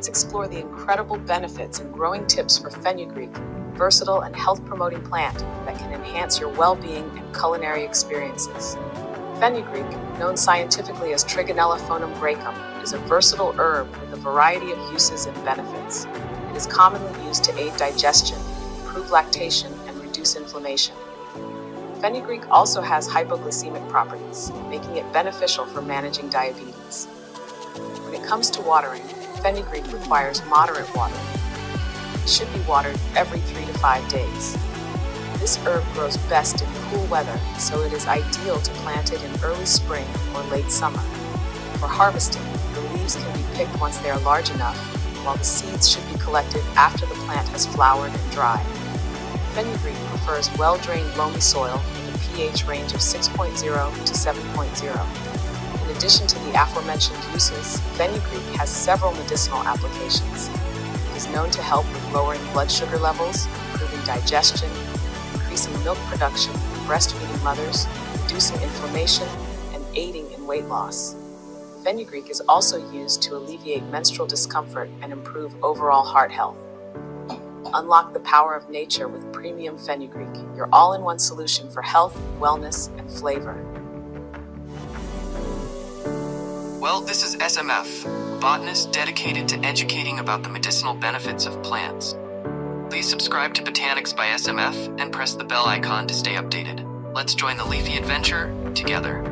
let's explore the incredible benefits and growing tips for fenugreek, versatile and health-promoting plant that can enhance your well-being and culinary experiences. Fenugreek, known scientifically as Trigonella phonum graecum, is a versatile herb with a variety of uses and benefits. It is commonly used to aid digestion, improve lactation, and reduce inflammation. Fenugreek also has hypoglycemic properties, making it beneficial for managing diabetes. When it comes to watering, fenugreek requires moderate watering. It should be watered every 3 to 5 days. This herb grows best in cool weather, so it is ideal to plant it in early spring or late summer. For harvesting, the leaves can be picked once they are large enough, while the seeds should be collected after the plant has flowered and dried. Fenugreek prefers well-drained loamy soil with a pH range of 6.0 to 7.0. In addition to the aforementioned uses, fenugreek has several medicinal applications. It is known to help with lowering blood sugar levels, improving digestion, increasing milk production in breastfeeding mothers, reducing inflammation, and aiding in weight loss. Fenugreek is also used to alleviate menstrual discomfort and improve overall heart health. Unlock the power of nature with premium fenugreek, your all-in-one solution for health, wellness, and flavor. Well, this is SMF, a botanist dedicated to educating about the medicinal benefits of plants. Please subscribe to Botanics by SMF and press the bell icon to stay updated. Let's join the leafy adventure together.